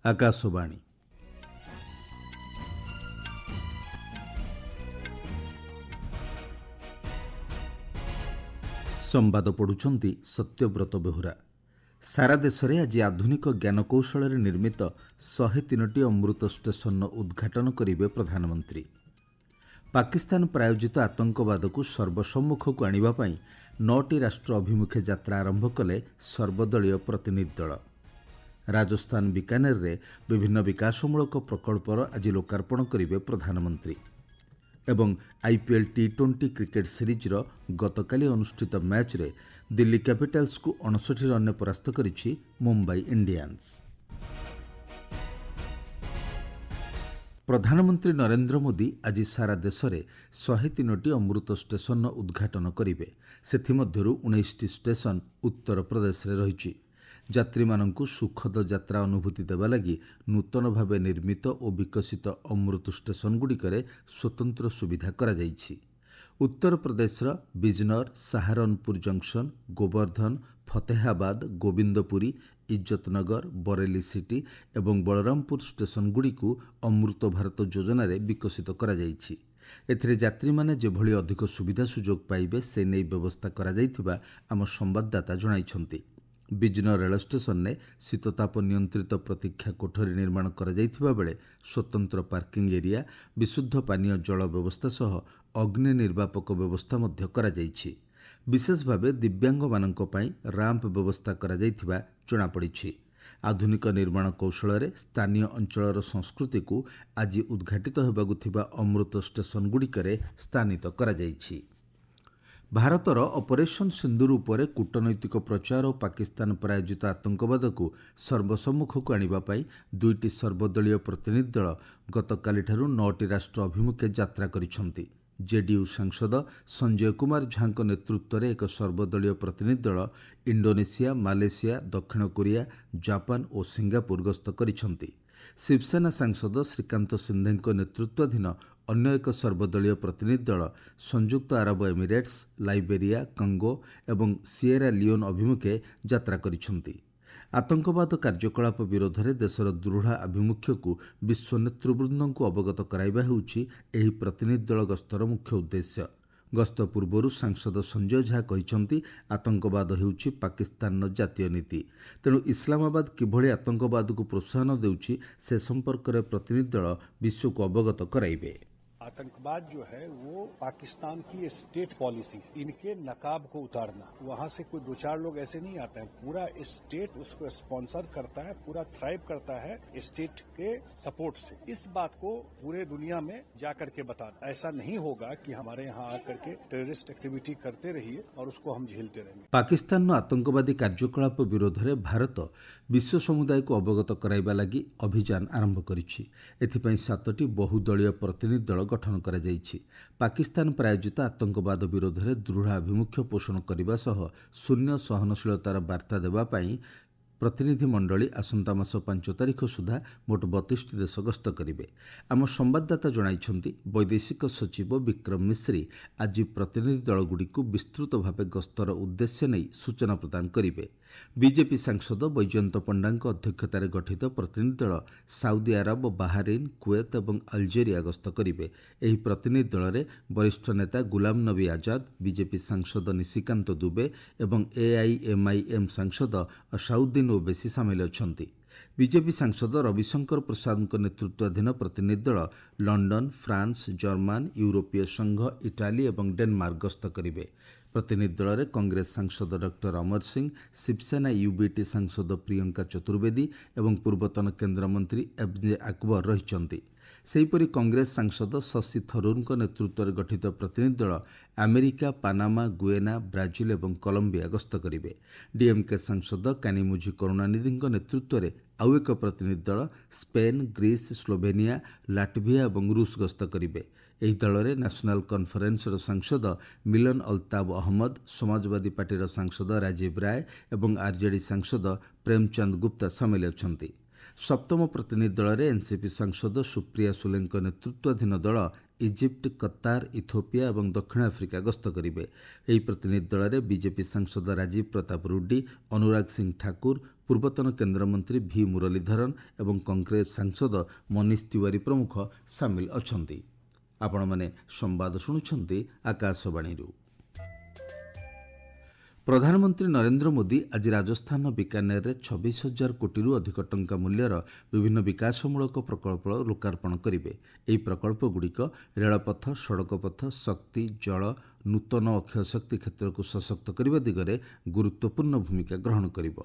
ଆକାଶବାଣୀ। ସମ୍ବାଦ ପଢୁଛନ୍ତି ସତ୍ୟବ୍ରତ ବେହୁରା। ସାରା ଦେଶରେ ଆଜି ଆଧୁନିକ ଜ୍ଞାନକୌଶଳରେ ନିର୍ମିତ 103ଟି ଅମୃତ ଷ୍ଟେସନର ଉଦ୍ଘାଟନ କରିବେ ପ୍ରଧାନମନ୍ତ୍ରୀ। ପାକିସ୍ତାନ ପ୍ରାୟୋଜିତ ଆତଙ୍କବାଦକୁ ସର୍ବସମ୍ମୁଖକୁ ଆଣିବା ପାଇଁ 9ଟି ରାଷ୍ଟ୍ର ଅଭିମୁଖେ ଯାତ୍ରା ଆରମ୍ଭ କଲେ ସର୍ବଦଳୀୟ ପ୍ରତିନିଧି ଦଳ। ରାଜସ୍ଥାନ ବିକାନେରରେ ବିଭିନ୍ନ ବିକାଶମୂଳକ ପ୍ରକଳ୍ପର ଆଜି ଲୋକାର୍ପଣ କରିବେ ପ୍ରଧାନମନ୍ତ୍ରୀ। ଏବଂ ଆଇପିଏଲ୍ ଟି20 କ୍ରିକେଟ୍ ସିରିଜ୍ର ଗତକାଲି ଅନୁଷ୍ଠିତ ମ୍ୟାଚ୍ରେ ଦିଲ୍ଲୀ କ୍ୟାପିଟାଲ୍ସକୁ 59 ରନ୍ରେ ପରାସ୍ତ କରିଛି ମୁମ୍ବାଇ ଇଣ୍ଡିଆନ୍ସ। ପ୍ରଧାନମନ୍ତ୍ରୀ ନରେନ୍ଦ୍ର ମୋଦି ଆଜି ସାରା ଦେଶରେ 103ଟି ଅମୃତ ଷ୍ଟେସନର ଉଦ୍ଘାଟନ କରିବେ। ସେଥିମଧ୍ୟରୁ 19ଟି ଷ୍ଟେସନ ଉତ୍ତରପ୍ରଦେଶରେ ରହିଛି। ଯାତ୍ରୀମାନଙ୍କୁ ସୁଖଦ ଯାତ୍ରା ଅନୁଭୂତି ଦେବା ଲାଗି ନୂତନ ଭାବେ ନିର୍ମିତ ଓ ବିକଶିତ ଅମୃତ ଷ୍ଟେସନଗୁଡ଼ିକରେ ସ୍ୱତନ୍ତ୍ର ସୁବିଧା କରାଯାଇଛି। ଉତ୍ତରପ୍ରଦେଶର ବିଜନୌର, ସାହାରନପୁର ଜଙ୍କସନ୍, ଗୋବର୍ଦ୍ଧନ, ଫତେହାବାଦ, ଗୋବିନ୍ଦପୁରୀ, ଇଜ୍ଜତନଗର, ବରେଲି ସିଟି ଏବଂ ବଳରାମପୁର ଷ୍ଟେସନଗୁଡ଼ିକୁ ଅମୃତ ଭାରତ ଯୋଜନାରେ ବିକଶିତ କରାଯାଇଛି। ଏଥିରେ ଯାତ୍ରୀମାନେ ଯେଭଳି ଅଧିକ ସୁବିଧା ସୁଯୋଗ ପାଇବେ ସେ ନେଇ ବ୍ୟବସ୍ଥା କରାଯାଇଥିବା ଆମ ସମ୍ବାଦଦାତା ଜଣାଇଛନ୍ତି। ବିଜନୌର ରେଳ ଷ୍ଟେସନରେ ଶୀତତାପ ନିୟନ୍ତ୍ରିତ ପ୍ରତୀକ୍ଷା କୋଠରୀ ନିର୍ମାଣ କରାଯାଇଥିବା ବେଳେ ସ୍ୱତନ୍ତ୍ର ପାର୍କିଂ ଏରିଆ, ବିଶୁଦ୍ଧ ପାନୀୟ ଜଳ ବ୍ୟବସ୍ଥା ସହ ଅଗ୍ନି ନିର୍ବାପକ ବ୍ୟବସ୍ଥା ମଧ୍ୟ କରାଯାଇଛି। ବିଶେଷ ଭାବେ ଦିବ୍ୟାଙ୍ଗମାନଙ୍କ ପାଇଁ ରାମ୍ପ ବ୍ୟବସ୍ଥା କରାଯାଇଥିବା ଜଣାପଡ଼ିଛି। ଆଧୁନିକ ନିର୍ମାଣ କୌଶଳରେ ସ୍ଥାନୀୟ ଅଞ୍ଚଳର ସଂସ୍କୃତିକୁ ଆଜି ଉଦ୍ଘାଟିତ ହେବାକୁ ଥିବା ଅମୃତ ଷ୍ଟେସନଗୁଡ଼ିକରେ ସ୍ଥାନିତ କରାଯାଇଛି। ଭାରତର ଅପରେସନ୍ ସିନ୍ଦୁର ଉପରେ କୂଟନୈତିକ ପ୍ରଚାର ଓ ପାକିସ୍ତାନ ପ୍ରାୟୋଜିତ ଆତଙ୍କବାଦକୁ ସର୍ବସମ୍ମୁଖକୁ ଆଣିବା ପାଇଁ 2ଟି ସର୍ବଦଳୀୟ ପ୍ରତିନିଧି ଦଳ ଗତକାଲିଠାରୁ 9ଟି ରାଷ୍ଟ୍ର ଅଭିମୁଖେ ଯାତ୍ରା କରିଛନ୍ତି। ଜେଡିୟୁ ସାଂସଦ ସଞ୍ଜୟ କୁମାର ଝାଙ୍କ ନେତୃତ୍ୱରେ ଏକ ସର୍ବଦଳୀୟ ପ୍ରତିନିଧି ଦଳ ଇଣ୍ଡୋନେସିଆ, ମାଲେସିଆ, ଦକ୍ଷିଣ କୋରିଆ, ଜାପାନ ଓ ସିଙ୍ଗାପୁର ଗସ୍ତ କରିଛନ୍ତି। ଶିବସେନା ସାଂସଦ ଶ୍ରୀକାନ୍ତ ସିନ୍ଧେଙ୍କ ନେତୃତ୍ୱାଧୀନ ଅନ୍ୟ ଏକ ସର୍ବଦଳୀୟ ପ୍ରତିନିଧି ଦଳ ସଂଯୁକ୍ତ ଆରବ ଏମିରେଟ୍ସ, ଲାଇବେରିଆ, କଙ୍ଗୋ ଏବଂ ସିଏରା ଲିଓନ ଅଭିମୁଖେ ଯାତ୍ରା କରିଛନ୍ତି। ଆତଙ୍କବାଦ କାର୍ଯ୍ୟକଳାପ ବିରୋଧରେ ଦେଶର ଦୃଢ଼ ଆଭିମୁଖ୍ୟକୁ ବିଶ୍ୱ ନେତୃବୃନ୍ଦଙ୍କୁ ଅବଗତ କରାଇବା ହେଉଛି ଏହି ପ୍ରତିନିଧି ଦଳ ଗସ୍ତର ମୁଖ୍ୟ ଉଦ୍ଦେଶ୍ୟ। ଗସ୍ତ ପୂର୍ବରୁ ସାଂସଦ ସଞ୍ଜୟ ଝା କହିଛନ୍ତି, ଆତଙ୍କବାଦ ହେଉଛି ପାକିସ୍ତାନର ଜାତୀୟ ନୀତି। ତେଣୁ ଇସଲାମାବାଦ କିଭଳି ଆତଙ୍କବାଦକୁ ପ୍ରୋତ୍ସାହନ ଦେଉଛି ସେ ସମ୍ପର୍କରେ ପ୍ରତିନିଧି ଦଳ ବିଶ୍ୱକୁ ଅବଗତ କରାଇବେ। आतंकवाद जो है वो पाकिस्तान की स्टेट पॉलिसी, इनके नकाब को उतारना। वहां से कोई 2-4 लोग ऐसे नहीं आते हैं, पूरा स्टेट उसको स्पॉन्सर करता है, पूरा थ्राइव करता है स्टेट के सपोर्ट से। इस बात को पूरे दुनिया में जाकर के बताना। ऐसा नहीं होगा कि हमारे यहाँ आकर के टेररिस्ट एक्टिविटी करते रहिए और उसको हम झेलते रहेंगे। पाकिस्तान आतंकवादी कार्यकलाप विरोध में भारत विश्व समुदाय को अवगत कराइबा लागि अभियान आरंभ करिछि। एथिपई 7टी बहुदलीय प्रतिनिधि दल गठन कराଯାଇଛି। पाकिस्तान प्रायोजित आतंकवाद विरोध में दृढ़ आभिमुख्य पोषण करने सह शून्य सहनशीलतार बार्ता देवा पाई प्रतिनिधि मंडली आसंता मास 5 तारिख सुधा मोट 32 देश गस्त करेंगे। आम संवाददाता जणाइछन्ति वैदेशिक सचिव विक्रम मिश्री आज प्रतिनिधि दलगुड़ी विस्तृत भाव गस्तर उद्देश्य नहीं सूचना प्रदान करेंगे। बीजेपी सांसद बैजयंत पंडा अध्यक्षतार गठित प्रतिनिधि दल साउदी आरब, बाहरीन, कुवेत और अल्जेरिया गस्त करेंगे। यह प्रतिनिधि दल में वरिष्ठ नेता गुलाम नबी आजाद, बीजेपी सांसद निशिकांत दुबे और एआईएमआईएम सांसद असाउद्दीन ओवैसी सामिल अछंती। बीजेपी सांसद रविशंकर प्रसाद नेतृत्वाधीन प्रतिनिधि दल लंडन, फ्रांस, जर्मान, यूरोपीय संघ, इटाली और डेनमार्क गस्त करेंगे। प्रतिनिधि दल में कांग्रेस सांसद डॉक्टर अमर सिंह, शिवसेना यूबीटी सांसद प्रियंका चतुर्वेदी और पूर्वतन केन्द्रमंत्री एमजे अकबर रहिछन्ति। सेहीपरि कांग्रेस सांसद शशि थरूर नेतृत्व में गठित प्रतिनिधि दल अमेरिका, पानामा, गुएना, ब्राजिल और कोलंबिया गस्त करेंगे। डीएमके सांसद कानिमुझी करुणानिधि नेतृत्व में आउ एक प्रतिनिधि दल स्पेन, ग्रीस, स्लोवेनिया, लाटभिया और रूस गस्त करेंगे। ଏହି ଦଳରେ ନ୍ୟାସନାଲ କନଫରେନ୍ସର ସାଂସଦ ମିଲନ ଅଲ୍ତାବ ଅହମ୍ମଦ, ସମାଜବାଦୀ ପାର୍ଟିର ସାଂସଦ ରାଜୀବ ରାୟ ଏବଂ ଆରଜେଡି ସାଂସଦ ପ୍ରେମଚନ୍ଦ ଗୁପ୍ତା ସାମିଲ ଅଛନ୍ତି। ସପ୍ତମ ପ୍ରତିନିଧି ଦଳରେ ଏନସିପି ସାଂସଦ ସୁପ୍ରିୟା ସୁଲେଙ୍କ ନେତୃତ୍ୱାଧୀନ ଦଳ ଇଜିପ୍ଟ, କତାର, ଇଥିଓପିଆ ଏବଂ ଦକ୍ଷିଣ ଆଫ୍ରିକା ଗସ୍ତ କରିବେ। ଏହି ପ୍ରତିନିଧି ଦଳରେ ବିଜେପି ସାଂସଦ ରାଜୀବ ପ୍ରତାପ ରୁଡ୍ଡି, ଅନୁରାଗ ସିଂ ଠାକୁର, ପୂର୍ବତନ କେନ୍ଦ୍ରମନ୍ତ୍ରୀ ଭି ମୁରଲୀଧରନ୍ ଏବଂ କଂଗ୍ରେସ ସାଂସଦ ମନୀଷ ତିୱାରୀ ପ୍ରମୁଖ ସାମିଲ ଅଛନ୍ତି। ଆପଣମାନେ ସମ୍ବାଦ ଶୁଣୁଛନ୍ତି ଆକାଶବାଣୀରୁ। ପ୍ରଧାନମନ୍ତ୍ରୀ ନରେନ୍ଦ୍ର ମୋଦି ଆଜି ରାଜସ୍ଥାନର ବିକାନେରରେ 26,000 କୋଟିରୁ ଅଧିକ ଟଙ୍କା ମୂଲ୍ୟର ବିଭିନ୍ନ ବିକାଶମୂଳକ ପ୍ରକଳ୍ପର ଲୋକାର୍ପଣ କରିବେ। ଏହି ପ୍ରକଳ୍ପଗୁଡ଼ିକ ରେଳପଥ, ସଡ଼କପଥ, ଶକ୍ତି, ଜଳ, ନୂତନ ଅକ୍ଷୟ ଶକ୍ତି କ୍ଷେତ୍ରକୁ ସଶକ୍ତ କରିବା ଦିଗରେ ଗୁରୁତ୍ୱପୂର୍ଣ୍ଣ ଭୂମିକା ଗ୍ରହଣ କରିବ।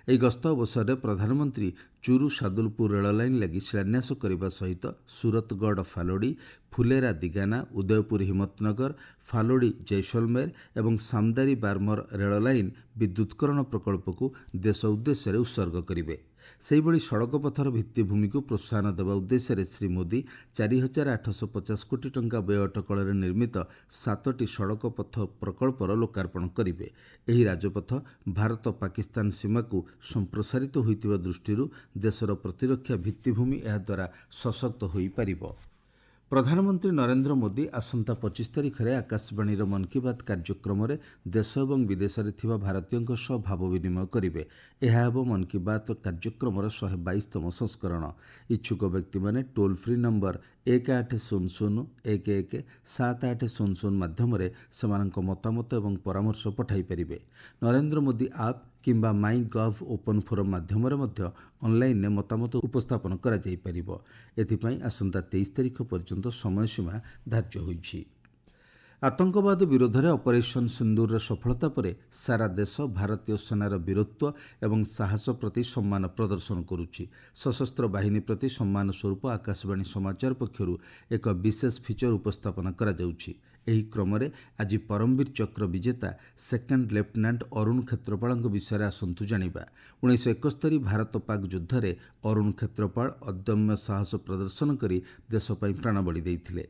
ଏହି ଗସ୍ତ ଅବସରରେ ପ୍ରଧାନମନ୍ତ୍ରୀ ଚୁରୁ ସାଦୁଲପୁର ରେଳ ଲାଇନ୍ ଲାଗି ଶିଳାନ୍ୟାସ କରିବା ସହିତ ସୁରତଗଡ଼ ଫାଲୋଡି, ଫୁଲେରା ଦିଗାନା, ଉଦୟପୁର ହିମ୍ମତନଗର, ଫାଲୋଡି ଜୈସଲମେର ଏବଂ ସାମଦାରୀ ବାର୍ମର ରେଳ ଲାଇନ୍ ବିଦ୍ୟୁତକରଣ ପ୍ରକଳ୍ପକୁ ଦେଶ ଉଦ୍ଦେଶ୍ୟରେ ଉତ୍ସର୍ଗ କରିବେ। ସେହିଭଳି ସଡ଼କପଥର ଭିତ୍ତିଭୂମିକୁ ପ୍ରୋତ୍ସାହନ ଦେବା ଉଦ୍ଦେଶ୍ୟରେ ଶ୍ରୀ ମୋଦି 4,850 କୋଟି ଟଙ୍କା ବ୍ୟୟ ଅଟକଳରେ ନିର୍ମିତ 7ଟି ସଡ଼କପଥ ପ୍ରକଳ୍ପର ଲୋକାର୍ପଣ କରିବେ। ଏହି ରାଜପଥ ଭାରତ ପାକିସ୍ତାନ ସୀମାକୁ ସମ୍ପ୍ରସାରିତ ହୋଇଥିବା ଦୃଷ୍ଟିରୁ ଦେଶର ପ୍ରତିରକ୍ଷା ଭିତ୍ତିଭୂମି ଏହାଦ୍ୱାରା ସଶକ୍ତ ହୋଇପାରିବ। ପ୍ରଧାନମନ୍ତ୍ରୀ ନରେନ୍ଦ୍ର ମୋଦି ଆସନ୍ତା 25 ତାରିଖରେ ଆକାଶବାଣୀର ମନ୍ କି ବାତ୍ କାର୍ଯ୍ୟକ୍ରମରେ ଦେଶ ଏବଂ ବିଦେଶରେ ଥିବା ଭାରତୀୟଙ୍କ ସହ ଭାବ ବିନିମୟ କରିବେ। ଏହା ହେବ ମନ୍ କି ବାତ୍ କାର୍ଯ୍ୟକ୍ରମର 122ତମ ସଂସ୍କରଣ। ଇଚ୍ଛୁକ ବ୍ୟକ୍ତିମାନେ ଟୋଲ୍ ଫ୍ରି ନମ୍ବର 1800-11-7800 ମାଧ୍ୟମରେ ସେମାନଙ୍କ ମତାମତ ଏବଂ ପରାମର୍ଶ ପଠାଇ ପାରିବେ। ନରେନ୍ଦ୍ର ମୋଦି ଆପ୍ କିମ୍ବା ମାଇ ଗଭ୍ ଓପନ୍ ଫୋରମ୍ ମାଧ୍ୟମରେ ମଧ୍ୟ ଅନ୍ଲାଇନ୍ରେ ମତାମତ ଉପସ୍ଥାପନ କରାଯାଇପାରିବ। ଏଥିପାଇଁ ଆସନ୍ତା 23 ତାରିଖ ପର୍ଯ୍ୟନ୍ତ ସମୟସୀମା ଧାର୍ଯ୍ୟ ହୋଇଛି। ଆତଙ୍କବାଦ ବିରୋଧରେ ଅପରେସନ୍ ସିନ୍ଦୁରର ସଫଳତା ପରେ ସାରା ଦେଶ ଭାରତୀୟ ସେନାର ବୀରତ୍ୱ ଏବଂ ସାହସ ପ୍ରତି ସମ୍ମାନ ପ୍ରଦର୍ଶନ କରୁଛି। ସଶସ୍ତ୍ର ବାହିନୀ ପ୍ରତି ସମ୍ମାନ ସ୍ୱରୂପ ଆକାଶବାଣୀ ସମାଚାର ପକ୍ଷରୁ ଏକ ବିଶେଷ ଫିଚର ଉପସ୍ଥାପନ କରାଯାଉଛି। ଏହି କ୍ରମରେ ଆଜି ପରମବୀର ଚକ୍ର ବିଜେତା ସେକେଣ୍ଡ ଲେଫ୍ଟନାଣ୍ଟ ଅରୁଣ କ୍ଷେତ୍ରପାଳଙ୍କ ବିଷୟରେ ଆସନ୍ତୁ ଜାଣିବା। 1971 ଭାରତ ପାକ୍ ଯୁଦ୍ଧରେ ଅରୁଣ କ୍ଷେତ୍ରପାଳ ଅଦମ୍ୟ ସାହସ ପ୍ରଦର୍ଶନ କରି ଦେଶ ପାଇଁ ପ୍ରାଣବଳି ଦେଇଥିଲେ।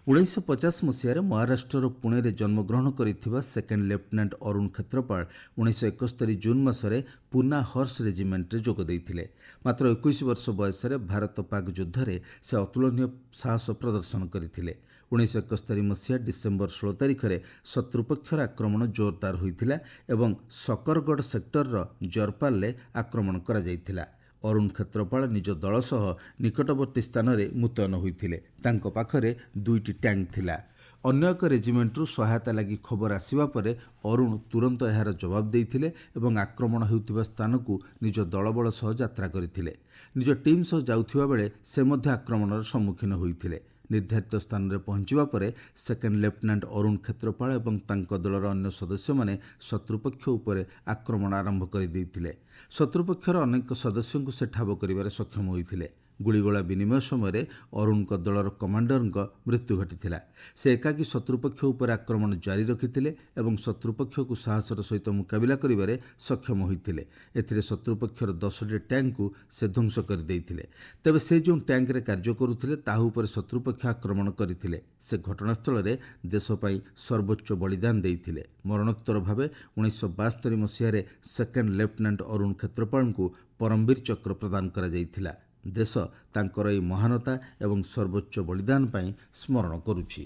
1950 ମସିହାରେ ମହାରାଷ୍ଟ୍ରର ପୁଣେରେ ଜନ୍ମଗ୍ରହଣ କରିଥିବା second lieutenant Arun Kshetrapal 1971 June ମାସରେ ପୁନା ହର୍ସ ରେଜିମେଣ୍ଟରେ ଯୋଗ ଦେଇଥିଲେ। ମାତ୍ର 21 ବର୍ଷ ବୟସରେ ଭାରତ ପାକ୍ ଯୁଦ୍ଧରେ ସେ ଅତୁଳନୀୟ ସାହସ ପ୍ରଦର୍ଶନ କରିଥିଲେ। 1971 ମସିହା ଡିସେମ୍ବର 16 ତାରିଖରେ ଶତ୍ରୁପକ୍ଷର ଆକ୍ରମଣ ଜୋରଦାର ହୋଇଥିଲା ଏବଂ ଶକରଗଡ଼ ସେକ୍ଟରର ଜରପାଲରେ ଆକ୍ରମଣ କରାଯାଇଥିଲା। ଅରୁଣ କ୍ଷେତ୍ରପାଳ ନିଜ ଦଳ ସହ ନିକଟବର୍ତ୍ତୀ ସ୍ଥାନରେ ମୁତୟନ ହୋଇଥିଲେ। ତାଙ୍କ ପାଖରେ 2ଟି ଟ୍ୟାଙ୍କ ଥିଲା। ଅନ୍ୟ ଏକ ରେଜିମେଣ୍ଟରୁ ସହାୟତା ଲାଗି ଖବର ଆସିବା ପରେ ଅରୁଣ ତୁରନ୍ତ ଏହାର ଜବାବ ଦେଇଥିଲେ ଏବଂ ଆକ୍ରମଣ ହେଉଥିବା ସ୍ଥାନକୁ ନିଜ ଦଳବଳ ସହ ଯାତ୍ରା କରିଥିଲେ। ନିଜ ଟିମ୍ ସହ ଯାଉଥିବା ବେଳେ ସେ ମଧ୍ୟ ଆକ୍ରମଣର ସମ୍ମୁଖୀନ ହୋଇଥିଲେ। ନିର୍ଦ୍ଧାରିତ ସ୍ଥାନରେ ପହଞ୍ଚିବା ପରେ ସେକେଣ୍ଡ ଲେଫ୍ଟନାଣ୍ଟ ଅରୁଣ କ୍ଷେତ୍ରପାଳ ଏବଂ ତାଙ୍କ ଦଳର ଅନ୍ୟ ସଦସ୍ୟମାନେ ଶତ୍ରୁପକ୍ଷ ଉପରେ ଆକ୍ରମଣ ଆରମ୍ଭ କରିଦେଇଥିଲେ। ଶତ୍ରୁପକ୍ଷର ଅନେକ ସଦସ୍ୟଙ୍କୁ ସେ ଠାବ କରିବାରେ ସକ୍ଷମ ହୋଇଥିଲେ। ଗୁଳିଗୋଳା ବିନିମୟ ସମୟରେ ଅରୁଣଙ୍କ ଦଳର କମାଣ୍ଡରଙ୍କ ମୃତ୍ୟୁ ଘଟିଥିଲା। ସେ ଏକାକୀ ଶତ୍ରୁପକ୍ଷ ଉପରେ ଆକ୍ରମଣ ଜାରି ରଖିଥିଲେ ଏବଂ ଶତ୍ରୁପକ୍ଷକୁ ସାହସର ସହିତ ମୁକାବିଲା କରିବାରେ ସକ୍ଷମ ହୋଇଥିଲେ। ଏଥିରେ ଶତ୍ରୁପକ୍ଷର 10ଟି ଟ୍ୟାଙ୍କକୁ ସେ ଧ୍ୱଂସ କରିଦେଇଥିଲେ। ତେବେ ସେ ଯେଉଁ ଟ୍ୟାଙ୍କରେ କାର୍ଯ୍ୟ କରୁଥିଲେ ତାହା ଉପରେ ଶତ୍ରୁପକ୍ଷ ଆକ୍ରମଣ କରିଥିଲେ। ସେ ଘଟଣାସ୍ଥଳରେ ଦେଶ ପାଇଁ ସର୍ବୋଚ୍ଚ ବଳିଦାନ ଦେଇଥିଲେ। ମରଣୋତ୍ତର ଭାବେ 1972 ମସିହାରେ ସେକେଣ୍ଡ ଲେଫ୍ଟନାଣ୍ଟ ଅରୁଣ କ୍ଷେତ୍ରପାଳଙ୍କୁ ପରମବୀର ଚକ୍ର ପ୍ରଦାନ କରାଯାଇଥିଲା। ଦେଶ ତାଙ୍କର ଏହି ମହାନତା ଏବଂ ସର୍ବୋଚ୍ଚ ବଳିଦାନ ପାଇଁ ସ୍ମରଣ କରୁଛି।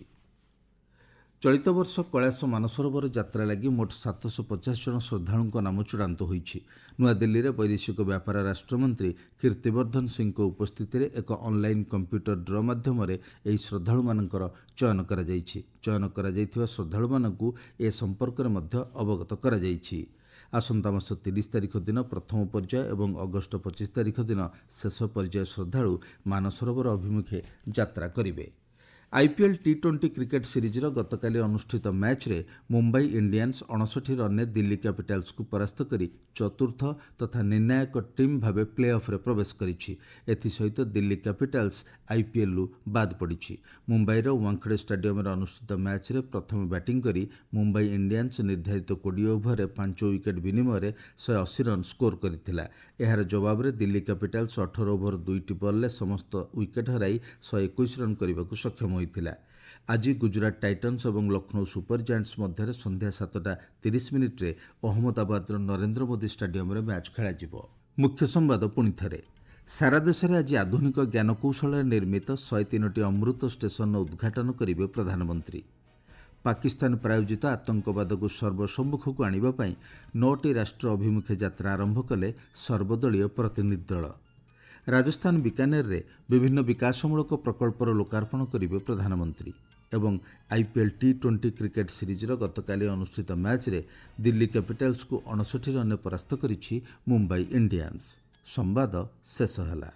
ଚଳିତ ବର୍ଷ କୈଳାସ ମାନସରୋବର ଯାତ୍ରା ଲାଗି ମୋଟ 750 ଜଣ ଶ୍ରଦ୍ଧାଳୁଙ୍କ ନାମ ଚୂଡ଼ାନ୍ତ ହୋଇଛି। ନୂଆଦିଲ୍ଲୀରେ ବୈଦେଶିକ ବ୍ୟାପାର ରାଷ୍ଟ୍ରମନ୍ତ୍ରୀ କୀର୍ତ୍ତିବର୍ଦ୍ଧନ ସିଂଙ୍କ ଉପସ୍ଥିତିରେ ଏକ ଅନ୍ଲାଇନ୍ କମ୍ପ୍ୟୁଟର ଡ୍ର ମାଧ୍ୟମରେ ଏହି ଶ୍ରଦ୍ଧାଳୁମାନଙ୍କର ଚୟନ କରାଯାଇଛି। ଚୟନ କରାଯାଇଥିବା ଶ୍ରଦ୍ଧାଳୁମାନଙ୍କୁ ଏ ସମ୍ପର୍କରେ ମଧ୍ୟ ଅବଗତ କରାଯାଇଛି। ଆସନ୍ତା ମାସ 30 ତାରିଖ ଦିନ ପ୍ରଥମ ପର୍ଯ୍ୟାୟ ଏବଂ ଅଗଷ୍ଟ 25 ତାରିଖ ଦିନ ଶେଷ ପର୍ଯ୍ୟାୟ ଶ୍ରଦ୍ଧାଳୁ ମାନସରୋବର ଅଭିମୁଖେ ଯାତ୍ରା କରିବେ। ଆଇପିଏଲ୍ ଟି20 କ୍ରିକେଟ୍ ସିରିଜ୍ର ଗତକାଲି ଅନୁଷ୍ଠିତ ମ୍ୟାଚ୍ରେ ମୁମ୍ବାଇ ଇଣ୍ଡିଆନ୍ସ 59 ରନ୍ରେ ଦିଲ୍ଲୀ କ୍ୟାପିଟାଲ୍ସକୁ ପରାସ୍ତ କରି ଚତୁର୍ଥ ତଥା ନିର୍ଣ୍ଣାୟକ ଟିମ୍ ଭାବେ ପ୍ଲେ ଅଫ୍ରେ ପ୍ରବେଶ କରିଛି। ଏଥିସହିତ ଦିଲ୍ଲୀ କ୍ୟାପିଟାଲ୍ସ ଆଇପିଏଲ୍ରୁ ବାଦ୍ ପଡ଼ିଛି। ମୁମ୍ବାଇର ୱାଙ୍ଗଖେଡେ ଷ୍ଟାଡିୟମରେ ଅନୁଷ୍ଠିତ ମ୍ୟାଚ୍ରେ ପ୍ରଥମେ ବ୍ୟାଟିଂ କରି ମୁମ୍ବାଇ ଇଣ୍ଡିଆନ୍ସ ନିର୍ଦ୍ଧାରିତ 20 ଓଭରରେ 5 ୱିକେଟ୍ ବିନିମୟରେ 180 ରନ୍ ସ୍କୋର କରିଥିଲା। ଏହାର ଜବାବରେ ଦିଲ୍ଲୀ କ୍ୟାପିଟାଲ୍ସ 18 ଓଭର 2ଟି ବଲ୍ରେ ସମସ୍ତ ୱିକେଟ୍ ହରାଇ 121 ରନ୍ କରିବାକୁ ସକ୍ଷମ ହୋଇଥିଲା। ଆଜି ଗୁଜରାଟ ଟାଇଟନ୍ସ ଏବଂ ଲକ୍ଷ୍ନୌ ସୁପର ଜାଏଣ୍ଟସ ମଧ୍ୟରେ ସନ୍ଧ୍ୟା 7:30 ଅହମ୍ମଦାବାଦର ନରେନ୍ଦ୍ର ମୋଦି ଷ୍ଟାଡିୟମରେ ମ୍ୟାଚ୍ ଖେଳାଯିବ। ମୁଖ୍ୟ ସମ୍ବାଦ ପୁଣିଥରେ। ସାରା ଦେଶରେ ଆଜି ଆଧୁନିକ ଜ୍ଞାନକୌଶଳରେ ନିର୍ମିତ 103ଟି ଅମୃତ ଷ୍ଟେସନର ଉଦ୍ଘାଟନ କରିବେ ପ୍ରଧାନମନ୍ତ୍ରୀ। ପାକିସ୍ତାନ ପ୍ରାୟୋଜିତ ଆତଙ୍କବାଦକୁ ସର୍ବସମ୍ମୁଖକୁ ଆଣିବା ପାଇଁ 9ଟି ରାଷ୍ଟ୍ର ଅଭିମୁଖେ ଯାତ୍ରା ଆରମ୍ଭ କଲେ ସର୍ବଦଳୀୟ ପ୍ରତିନିଧି ଦଳ। ରାଜସ୍ଥାନ ବିକାନେରରେ ବିଭିନ୍ନ ବିକାଶମୂଳକ ପ୍ରକଳ୍ପର ଲୋକାର୍ପଣ କରିବେ ପ୍ରଧାନମନ୍ତ୍ରୀ ଏବଂ IPL T20 କ୍ରିକେଟ୍ ସିରିଜ୍ର ଗତକାଲି ଅନୁଷ୍ଠିତ ମ୍ୟାଚ୍ରେ ଦିଲ୍ଲୀ କ୍ୟାପିଟାଲ୍ସକୁ 59 ରନ୍ରେ ପରାସ୍ତ କରିଛି ମୁମ୍ବାଇ ଇଣ୍ଡିଆନ୍ସ। ସମ୍ବାଦ ଶେଷ ହେଲା।